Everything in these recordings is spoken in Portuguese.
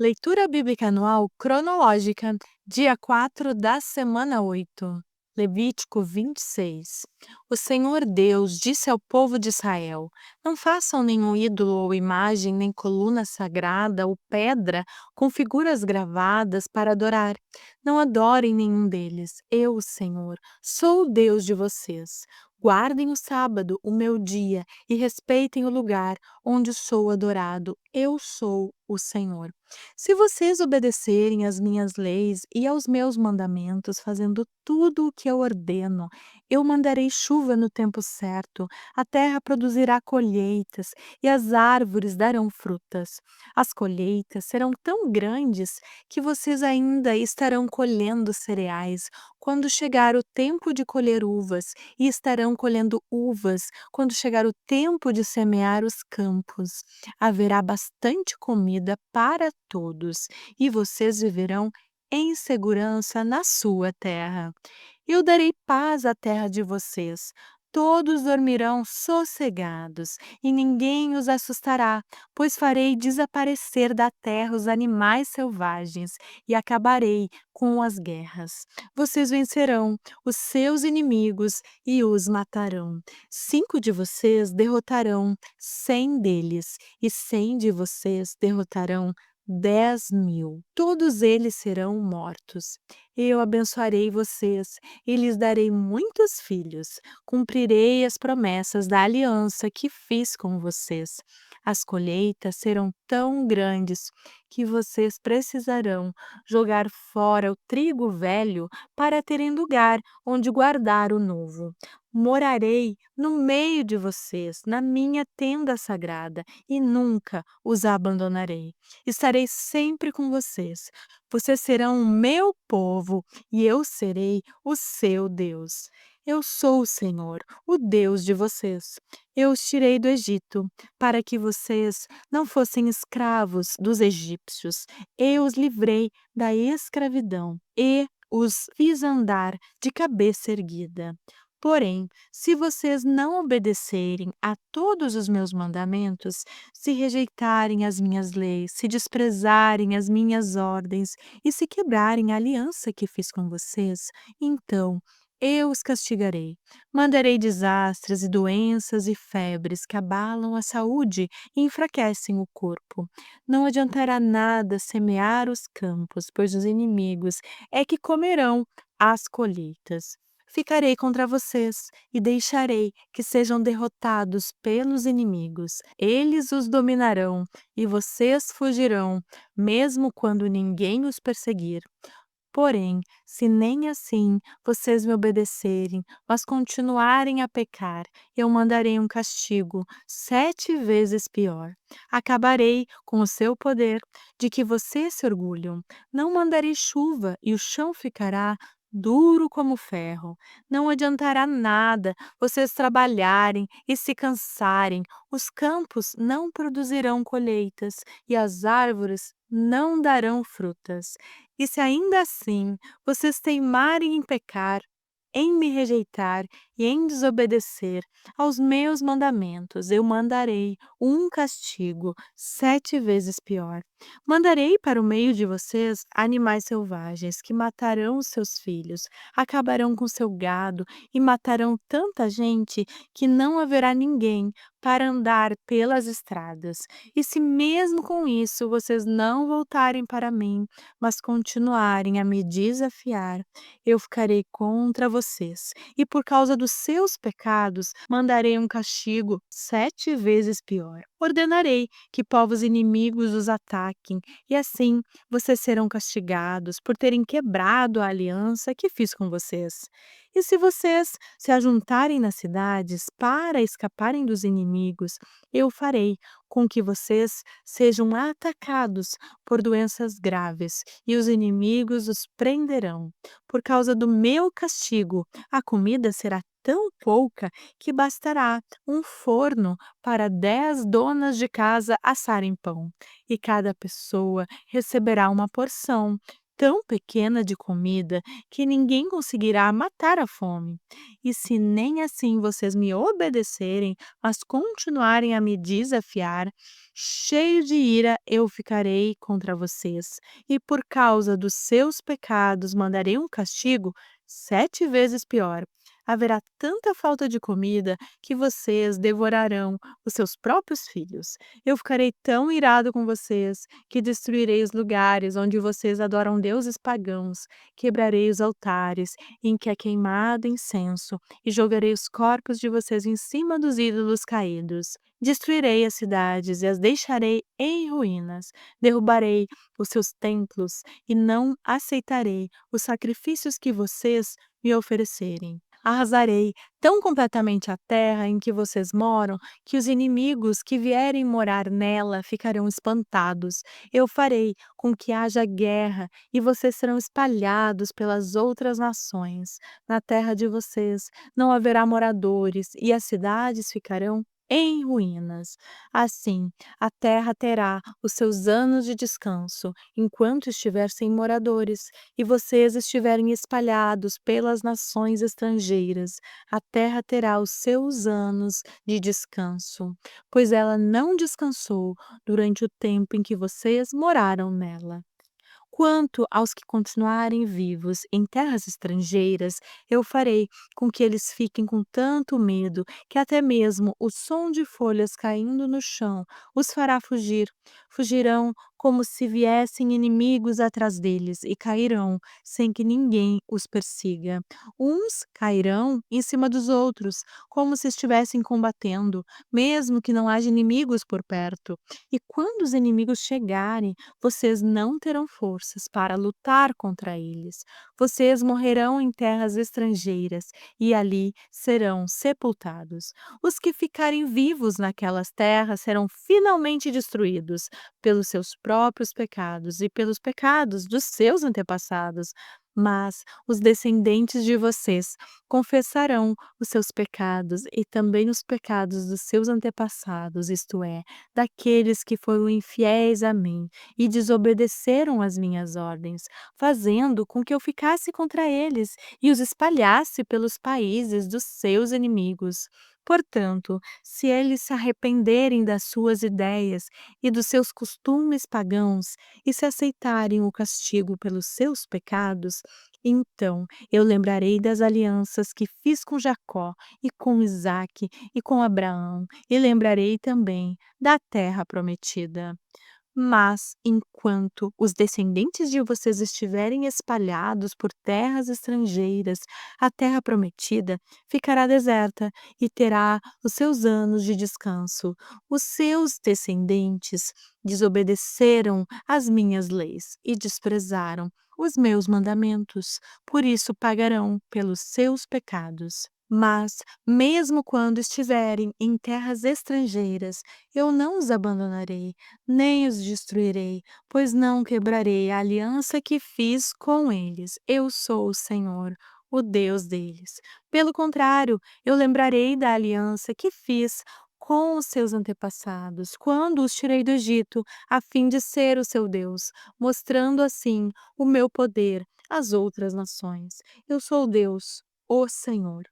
Leitura bíblica anual cronológica, dia 4 da semana 8. Levítico 26. O Senhor Deus disse ao povo de Israel: Não façam nenhum ídolo ou imagem, nem coluna sagrada ou pedra com figuras gravadas para adorar. Não adorem nenhum deles. Eu, o Senhor, sou o Deus de vocês. Guardem o sábado, o meu dia, e respeitem o lugar onde sou adorado. Eu sou o Senhor. Se vocês obedecerem às minhas leis e aos meus mandamentos, fazendo tudo o que eu ordeno, eu mandarei chuva no tempo certo, a terra produzirá colheitas e as árvores darão frutas. As colheitas serão tão grandes que vocês ainda estarão colhendo cereais quando chegar o tempo de colher uvas, e estarão colhendo uvas quando chegar o tempo de semear os campos. Haverá bastante comida para todos, e vocês viverão em segurança na sua terra. Eu darei paz à terra de vocês. Todos dormirão sossegados, e ninguém os assustará, pois farei desaparecer da terra os animais selvagens e acabarei com as guerras. Vocês vencerão os seus inimigos e os matarão. 5 de vocês derrotarão 100 deles, e 100 de vocês derrotarão 10.000. Todos eles serão mortos. Eu abençoarei vocês e lhes darei muitos filhos. Cumprirei as promessas da aliança que fiz com vocês. As colheitas serão tão grandes que vocês precisarão jogar fora o trigo velho para terem lugar onde guardar o novo. Morarei no meio de vocês, na minha tenda sagrada, e nunca os abandonarei. Estarei sempre com vocês. Vocês serão o meu povo e eu serei o seu Deus. Eu sou o Senhor, o Deus de vocês. Eu os tirei do Egito para que vocês não fossem escravos dos egípcios. Eu os livrei da escravidão e os fiz andar de cabeça erguida. Porém, se vocês não obedecerem a todos os meus mandamentos, se rejeitarem as minhas leis, se desprezarem as minhas ordens e se quebrarem a aliança que fiz com vocês, então eu os castigarei. Mandarei desastres e doenças e febres que abalam a saúde e enfraquecem o corpo. Não adiantará nada semear os campos, pois os inimigos é que comerão as colheitas. Ficarei contra vocês e deixarei que sejam derrotados pelos inimigos. Eles os dominarão e vocês fugirão, mesmo quando ninguém os perseguir. Porém, se nem assim vocês me obedecerem, mas continuarem a pecar, eu mandarei um castigo 7 vezes pior. Acabarei com o seu poder de que vocês se orgulham. Não mandarei chuva e o chão ficará duro como ferro. Não adiantará nada vocês trabalharem e se cansarem. Os campos não produzirão colheitas e as árvores não darão frutas. E se ainda assim vocês teimarem em pecar, em me rejeitar e em desobedecer aos meus mandamentos, eu mandarei um castigo 7 vezes pior. Mandarei para o meio de vocês animais selvagens que matarão os seus filhos, acabarão com seu gado e matarão tanta gente que não haverá ninguém para andar pelas estradas. E se mesmo com isso vocês não voltarem para mim, mas continuarem a me desafiar, eu ficarei contra vocês, e por causa dos seus pecados mandarei um castigo 7 vezes pior. Ordenarei que povos inimigos os ataquem, e assim vocês serão castigados por terem quebrado a aliança que fiz com vocês. E se vocês se ajuntarem nas cidades para escaparem dos inimigos, eu farei com que vocês sejam atacados por doenças graves, e os inimigos os prenderão. Por causa do meu castigo, a comida será tão pouca que bastará um forno para 10 donas de casa assarem pão, e cada pessoa receberá uma porção. tão pequena de comida que ninguém conseguirá matar a fome. E se nem assim vocês me obedecerem, mas continuarem a me desafiar, cheio de ira eu ficarei contra vocês, e por causa dos seus pecados mandarei um castigo 7 vezes pior. Haverá tanta falta de comida que vocês devorarão os seus próprios filhos. Eu ficarei tão irado com vocês que destruirei os lugares onde vocês adoram deuses pagãos, quebrarei os altares em que é queimado incenso e jogarei os corpos de vocês em cima dos ídolos caídos. Destruirei as cidades e as deixarei em ruínas. Derrubarei os seus templos e não aceitarei os sacrifícios que vocês me oferecerem. Arrasarei tão completamente a terra em que vocês moram que os inimigos que vierem morar nela ficarão espantados. Eu farei com que haja guerra e vocês serão espalhados pelas outras nações. Na terra de vocês não haverá moradores e as cidades ficarão em ruínas. Assim, a terra terá os seus anos de descanso, enquanto estiver sem moradores, e vocês estiverem espalhados pelas nações estrangeiras. A terra terá os seus anos de descanso, pois ela não descansou durante o tempo em que vocês moraram nela. Quanto aos que continuarem vivos em terras estrangeiras, eu farei com que eles fiquem com tanto medo que até mesmo o som de folhas caindo no chão os fará fugir. Fugirão como se viessem inimigos atrás deles e cairão sem que ninguém os persiga. Uns cairão em cima dos outros, como se estivessem combatendo, mesmo que não haja inimigos por perto. E quando os inimigos chegarem, vocês não terão forças para lutar contra eles. Vocês morrerão em terras estrangeiras e ali serão sepultados. Os que ficarem vivos naquelas terras serão finalmente destruídos pelos seus próprios pecados e pelos pecados dos seus antepassados. Mas os descendentes de vocês confessarão os seus pecados e também os pecados dos seus antepassados, isto é, daqueles que foram infiéis a mim e desobedeceram às minhas ordens, fazendo com que eu ficasse contra eles e os espalhasse pelos países dos seus inimigos. Portanto, se eles se arrependerem das suas ideias e dos seus costumes pagãos e se aceitarem o castigo pelos seus pecados, então eu lembrarei das alianças que fiz com Jacó e com Isaque e com Abraão, e lembrarei também da terra prometida. Mas, enquanto os descendentes de vocês estiverem espalhados por terras estrangeiras, a terra prometida ficará deserta e terá os seus anos de descanso. Os seus descendentes desobedeceram às minhas leis e desprezaram os meus mandamentos, por isso pagarão pelos seus pecados. Mas, mesmo quando estiverem em terras estrangeiras, eu não os abandonarei nem os destruirei, pois não quebrarei a aliança que fiz com eles. Eu sou o Senhor, o Deus deles. Pelo contrário, eu lembrarei da aliança que fiz com os seus antepassados, quando os tirei do Egito, a fim de ser o seu Deus, mostrando assim o meu poder às outras nações. Eu sou Deus, o Senhor.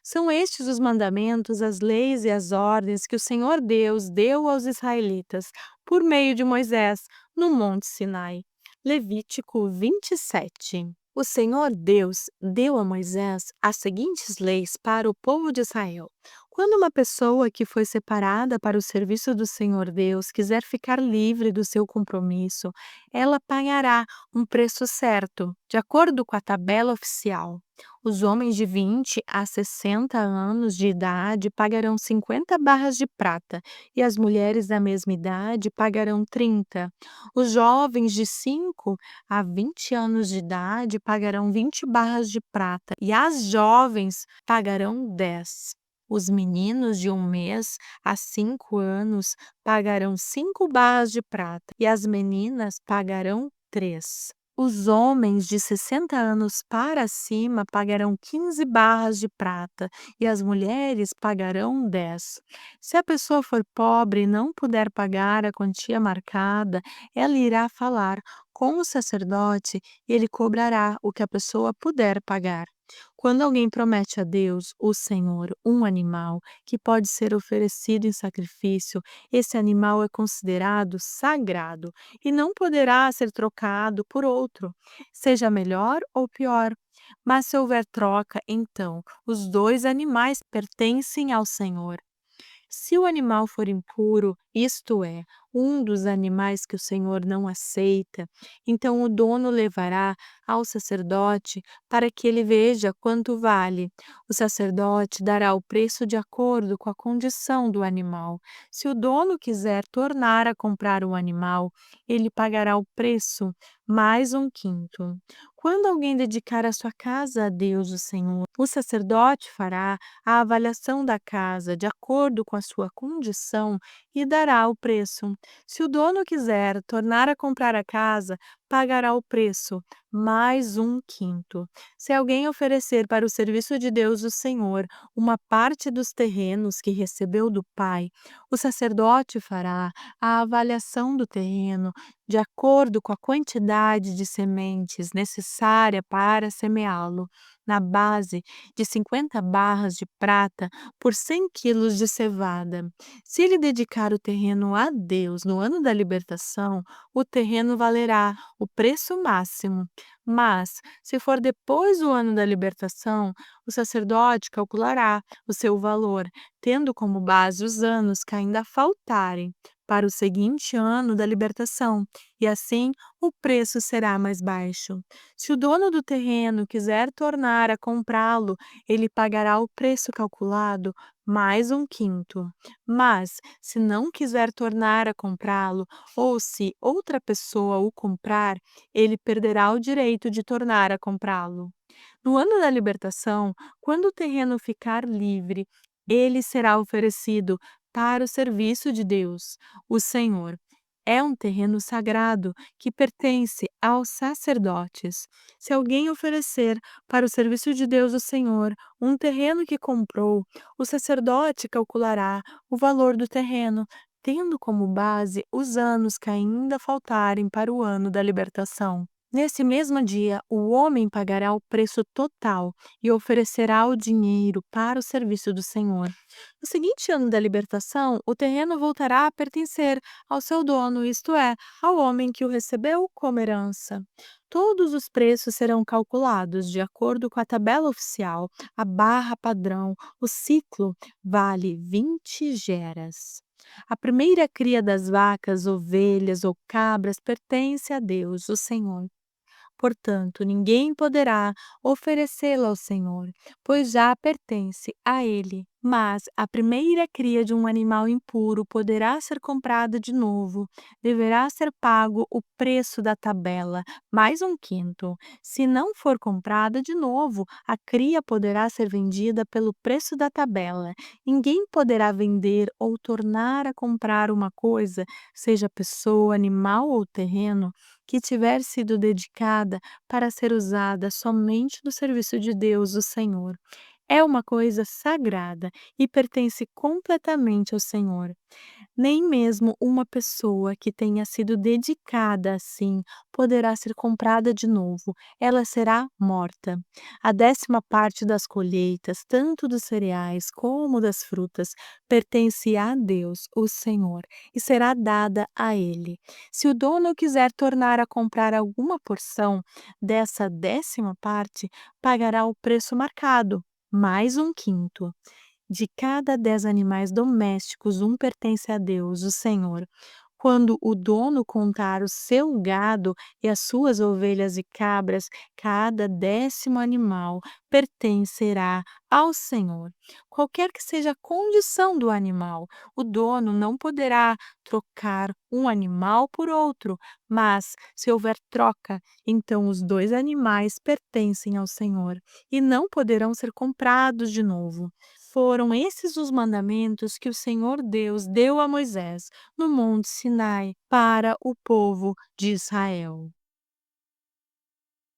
São estes os mandamentos, as leis e as ordens que o Senhor Deus deu aos israelitas por meio de Moisés no Monte Sinai. Levítico 27. O Senhor Deus deu a Moisés as seguintes leis para o povo de Israel. Quando uma pessoa que foi separada para o serviço do Senhor Deus quiser ficar livre do seu compromisso, ela pagará um preço certo, de acordo com a tabela oficial. Os homens de 20 a 60 anos de idade pagarão 50 barras de prata e as mulheres da mesma idade pagarão 30. Os jovens de 5 a 20 anos de idade pagarão 20 barras de prata e as jovens pagarão 10. Os meninos de 1 mês a 5 anos pagarão 5 barras de prata e as meninas pagarão 3. Os homens de 60 anos para cima pagarão 15 barras de prata e as mulheres pagarão 10. Se a pessoa for pobre e não puder pagar a quantia marcada, ela irá falar com o sacerdote e ele cobrará o que a pessoa puder pagar. Quando alguém promete a Deus, o Senhor, um animal que pode ser oferecido em sacrifício, esse animal é considerado sagrado e não poderá ser trocado por outro, seja melhor ou pior. Mas se houver troca, então os dois animais pertencem ao Senhor. Se o animal for impuro, isto é, um dos animais que o Senhor não aceita, então o dono levará ao sacerdote para que ele veja quanto vale. O sacerdote dará o preço de acordo com a condição do animal. Se o dono quiser tornar a comprar o animal, ele pagará o preço mais um quinto. Quando alguém dedicar a sua casa a Deus, o Senhor, o sacerdote fará a avaliação da casa de acordo com a sua condição e dará o preço. Se o dono quiser tornar a comprar a casa, pagará o preço, mais um quinto. Se alguém oferecer para o serviço de Deus o Senhor uma parte dos terrenos que recebeu do Pai, o sacerdote fará a avaliação do terreno de acordo com a quantidade de sementes necessária para semeá-lo, na base de 50 barras de prata por 100 quilos de cevada. Se ele dedicar o terreno a Deus no ano da libertação, o terreno valerá o preço máximo. Mas, se for depois do ano da libertação, o sacerdote calculará o seu valor, tendo como base os anos que ainda faltarem para o seguinte ano da libertação, e assim o preço será mais baixo. Se o dono do terreno quiser tornar a comprá-lo, ele pagará o preço calculado mais um quinto. Mas, se não quiser tornar a comprá-lo, ou se outra pessoa o comprar, ele perderá o direito de tornar a comprá-lo. No ano da libertação, quando o terreno ficar livre, ele será oferecido para o serviço de Deus, o Senhor. É um terreno sagrado que pertence aos sacerdotes. Se alguém oferecer para o serviço de Deus, o Senhor, um terreno que comprou, o sacerdote calculará o valor do terreno, tendo como base os anos que ainda faltarem para o ano da libertação. Nesse mesmo dia, o homem pagará o preço total e oferecerá o dinheiro para o serviço do Senhor. No seguinte ano da libertação, o terreno voltará a pertencer ao seu dono, isto é, ao homem que o recebeu como herança. Todos os preços serão calculados de acordo com a tabela oficial, a barra padrão. O ciclo vale 20 geras. A primeira cria das vacas, ovelhas ou cabras pertence a Deus, o Senhor. Portanto, ninguém poderá oferecê-la ao Senhor, pois já pertence a Ele. Mas a primeira cria de um animal impuro poderá ser comprada de novo. Deverá ser pago o preço da tabela, mais um quinto. Se não for comprada de novo, a cria poderá ser vendida pelo preço da tabela. Ninguém poderá vender ou tornar a comprar uma coisa, seja pessoa, animal ou terreno, que tiver sido dedicada para ser usada somente no serviço de Deus, o Senhor. É uma coisa sagrada e pertence completamente ao Senhor. Nem mesmo uma pessoa que tenha sido dedicada assim poderá ser comprada de novo, ela será morta. A 10ª parte das colheitas, tanto dos cereais como das frutas, pertence a Deus, o Senhor, e será dada a Ele. Se o dono quiser tornar a comprar alguma porção dessa 10ª parte, pagará o preço marcado, mais um quinto. De cada 10 animais domésticos, um pertence a Deus, o Senhor. Quando o dono contar o seu gado e as suas ovelhas e cabras, cada 10º animal pertencerá ao Senhor. Qualquer que seja a condição do animal, o dono não poderá trocar um animal por outro, mas se houver troca, então os dois animais pertencem ao Senhor e não poderão ser comprados de novo. Foram esses os mandamentos que o Senhor Deus deu a Moisés no Monte Sinai para o povo de Israel.